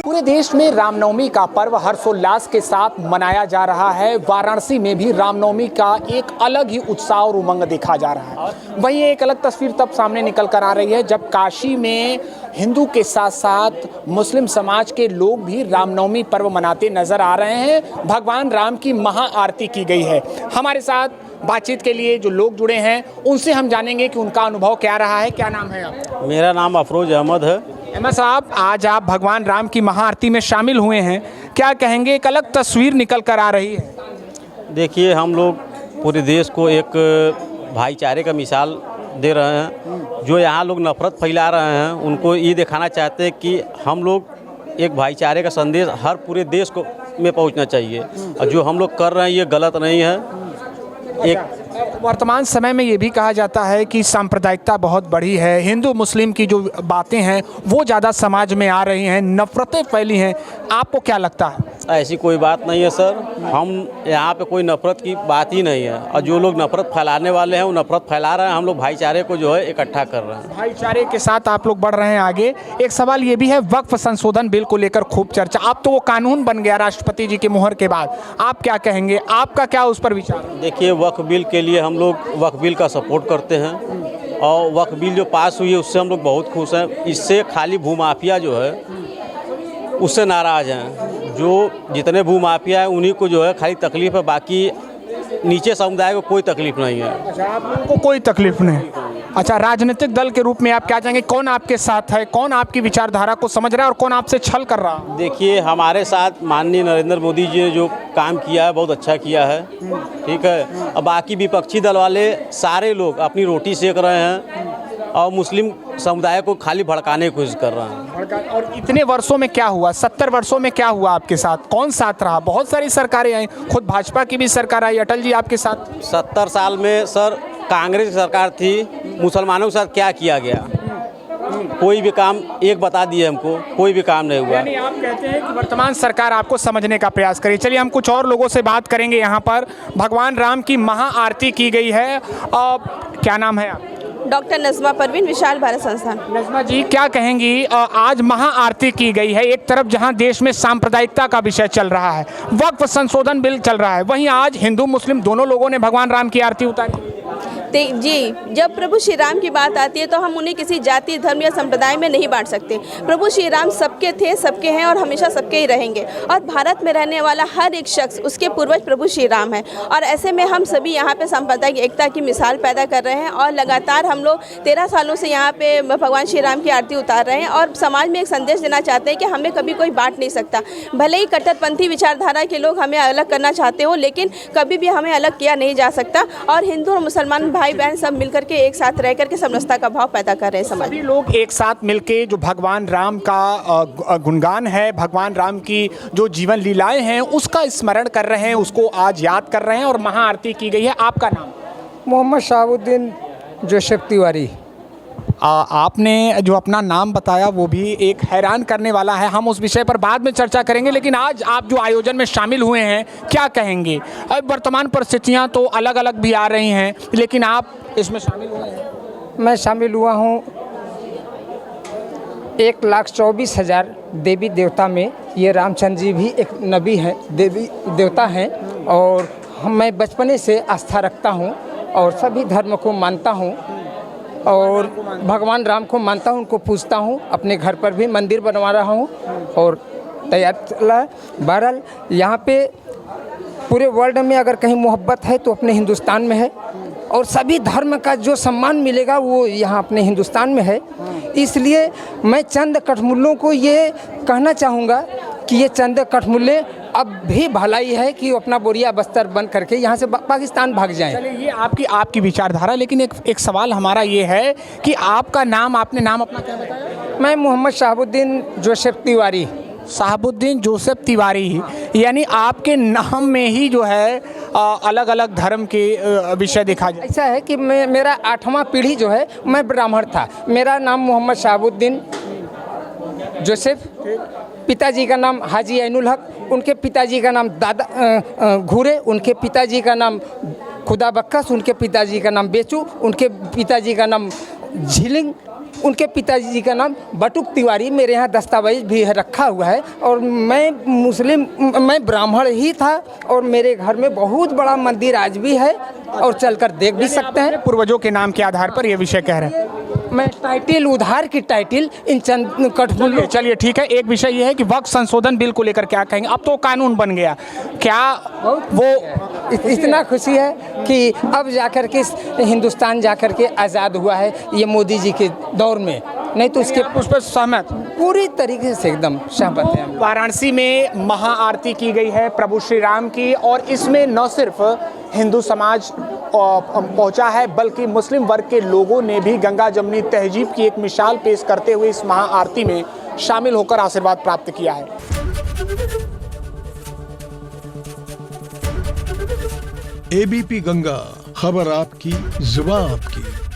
पूरे देश में रामनवमी का पर्व हर्षोल्लास के साथ मनाया जा रहा है। वाराणसी में भी रामनवमी का एक अलग ही उत्साह और उमंग देखा जा रहा है। वहीं एक अलग तस्वीर तब सामने निकल कर आ रही है जब काशी में हिंदू के साथ साथ मुस्लिम समाज के लोग भी रामनवमी पर्व मनाते नजर आ रहे हैं। भगवान राम की महाआरती की गई है। हमारे साथ बातचीत के लिए जो लोग जुड़े हैं उनसे हम जानेंगे कि उनका अनुभव क्या रहा है। क्या नाम है आपका? मेरा नाम अफरोज अहमद है। अहमद साहब, आज आप भगवान राम की महाआरती में शामिल हुए हैं, क्या कहेंगे? एक अलग तस्वीर निकल कर आ रही है। देखिए, हम लोग पूरे देश को एक भाईचारे का मिसाल दे रहे हैं। जो यहाँ लोग नफरत फैला रहे हैं उनको ये दिखाना चाहते हैं कि हम लोग एक भाईचारे का संदेश हर पूरे देश को में पहुँचना चाहिए और जो हम लोग कर रहे हैं ये गलत नहीं है। एक वर्तमान समय में ये भी कहा जाता है कि सांप्रदायिकता बहुत बढ़ी है, हिंदू मुस्लिम की जो बातें हैं वो ज़्यादा समाज में आ रही हैं, नफरतें फैली हैं। आपको क्या लगता है? ऐसी कोई बात नहीं है सर। हम यहाँ पे कोई नफरत की बात ही नहीं है और जो लोग नफरत फैलाने वाले हैं वो नफरत फैला रहे हैं। हम लोग भाईचारे को जो है इकट्ठा कर रहे हैं। भाईचारे के साथ आप लोग बढ़ रहे हैं आगे। एक सवाल ये भी है, वक्फ संशोधन बिल को लेकर खूब चर्चा, अब तो वो कानून बन गया राष्ट्रपति जी की मुहर के बाद। आप क्या कहेंगे? आपका क्या उस पर विचार है? देखिए, वक्फ बिल के लिए हम लोग वक्फ बिल का सपोर्ट करते हैं और वक्फ बिल जो पास हुई है उससे हम लोग बहुत खुश हैं। इससे खाली भूमाफिया जो है उससे नाराज़ हैं। जो जितने भूमाफिया हैं उन्हीं को जो है खाली तकलीफ है, बाकी नीचे समुदाय को कोई तकलीफ नहीं है। अच्छा, आप लोगों को कोई तकलीफ नहीं? अच्छा, राजनीतिक दल के रूप में आप क्या चाहेंगे? कौन आपके साथ है, कौन आपकी विचारधारा को समझ रहा है और कौन आपसे छल कर रहा है? देखिए, हमारे साथ माननीय नरेंद्र मोदी जी ने जो काम किया है बहुत अच्छा किया है, ठीक है। अब बाकी विपक्षी दल वाले सारे लोग अपनी रोटी सेक रहे हैं और मुस्लिम समुदाय को खाली भड़काने की कोशिश कर रहे हैं। और इतने वर्षों में क्या हुआ? 70 वर्षों में क्या हुआ आपके साथ? कौन साथ रहा? बहुत सारी सरकारें आई, खुद भाजपा की भी सरकार आई, अटल जी आपके साथ। 70 साल में सर कांग्रेस की सरकार थी, मुसलमानों के साथ क्या किया गया? कोई भी काम एक बता दिए हमको, कोई भी काम नहीं हुआ। यानी आप कहते हैं कि वर्तमान सरकार आपको समझने का प्रयास करिए। चलिए हम कुछ और लोगों से बात करेंगे। यहाँ पर भगवान राम की महाआरती की गई है। क्या नाम है आप? डॉक्टर नज़मा परवीन, विशाल भारत संस्थान। नज़मा जी, क्या कहेंगी? आज महाआरती की गई है। एक तरफ जहां देश में सांप्रदायिकता का विषय चल रहा है, वक्फ संशोधन बिल चल रहा है, वहीं आज हिंदू मुस्लिम दोनों लोगों ने भगवान राम की आरती उतारी। जी, जब प्रभु श्री राम की बात आती है तो हम उन्हें किसी जाति, धर्म या संप्रदाय में नहीं बांट सकते। प्रभु श्री राम सबके थे, सबके हैं और हमेशा सबके ही रहेंगे। और भारत में रहने वाला हर एक शख्स उसके पूर्वज प्रभु श्री राम है। और ऐसे में हम सभी यहाँ पे सांप्रदायिक एकता की मिसाल पैदा कर रहे हैं और लगातार हम लोग 13 सालों से यहाँ पे भगवान श्री राम की आरती उतार रहे हैं और समाज में एक संदेश देना चाहते हैं कि हमें कभी कोई बांट नहीं सकता। भले ही कट्टरपंथी विचारधारा के लोग हमें अलग करना चाहते हो, लेकिन कभी भी हमें अलग किया नहीं जा सकता। और हिंदू और मुसलमान भाई बहन सब मिलकर के एक साथ रह करके समरसता का भाव पैदा कर रहे हैं समाज। सभी लोग एक साथ मिलके जो भगवान राम का गुणगान है, भगवान राम की जो जीवन लीलाएं हैं उसका स्मरण कर रहे हैं, उसको आज याद कर रहे हैं और महाआरती की गई है। आपका नाम? मोहम्मद शहाबुद्दीन जोसेफ तिवारी। आपने जो अपना नाम बताया वो भी एक हैरान करने वाला है। हम उस विषय पर बाद में चर्चा करेंगे, लेकिन आज आप जो आयोजन में शामिल हुए हैं क्या कहेंगे? अब वर्तमान परिस्थितियां तो अलग अलग भी आ रही हैं, लेकिन आप इसमें शामिल हुए हैं। मैं शामिल हुआ हूँ 1,24,000 देवी देवता में। ये रामचंद्र जी भी एक नबी हैं, देवी देवता हैं और मैं बचपने से आस्था रखता हूँ और सभी धर्म को मानता हूँ और भगवान राम को मानता हूँ, उनको पूजता हूँ। अपने घर पर भी मंदिर बनवा रहा हूँ और तैयार चला। बहरहाल यहाँ पे पूरे वर्ल्ड में अगर कहीं मोहब्बत है तो अपने हिंदुस्तान में है और सभी धर्म का जो सम्मान मिलेगा वो यहाँ अपने हिंदुस्तान में है। इसलिए मैं चंद कठमुल्लों को ये कहना चाहूँगा कि ये चंद कठमुल्ले अब भी भलाई है कि वो अपना बोरिया बस्तर बंद करके यहाँ से पाकिस्तान भाग जाएं। चलिए, ये आपकी विचारधारा, लेकिन एक सवाल हमारा ये है कि आपका नाम, आपने नाम अपना क्या बताया? मैं मोहम्मद शहाबुद्दीन जोसेफ तिवारी। शहाबुद्दीन जोसेफ तिवारी, यानी आपके नाम में ही जो है अलग अलग धर्म के विषय दिखा जाए। ऐसा है कि मेरा 8वां पीढ़ी जो है मैं ब्राह्मण था। मेरा नाम मोहम्मद शहाबुद्दीन जोसेफ, पिताजी का नाम हाजी ऐनुल हक, उनके पिताजी का नाम दादा घूरे, उनके पिताजी का नाम खुदा बक्कस, उनके पिताजी का नाम बेचू, उनके पिताजी का नाम झिलिंग, उनके पिताजी का नाम बटुक तिवारी। मेरे यहाँ दस्तावेज भी रखा हुआ है। और मैं ब्राह्मण ही था और मेरे घर में बहुत बड़ा मंदिर आज भी है और चलकर देख भी सकते हैं। पूर्वजों के नाम के आधार पर ये विषय कह रहे हैं। मैं टाइटिल, उधार की टाइटिल इन चंद कठपुतलियों। चलिए ठीक है, एक विषय ये है कि वक्त संशोधन बिल को लेकर क्या कहेंगे? अब तो कानून बन गया, क्या वो इतना खुशी है कि अब जाकर के हिंदुस्तान जाकर के आज़ाद हुआ है ये मोदी जी के दौर में, नहीं तो उसके उस पर सहमत? पूरी तरीके से एकदम सहमत हैं। वाराणसी में महाआरती की गई है प्रभु श्री राम की, और इसमें न सिर्फ हिंदू समाज पहुंचा है बल्कि मुस्लिम वर्ग के लोगों ने भी गंगा जमुनी तहजीब की एक मिसाल पेश करते हुए इस महाआरती में शामिल होकर आशीर्वाद प्राप्त किया है। एबीपी गंगा, खबर आपकी, जुबान आपकी।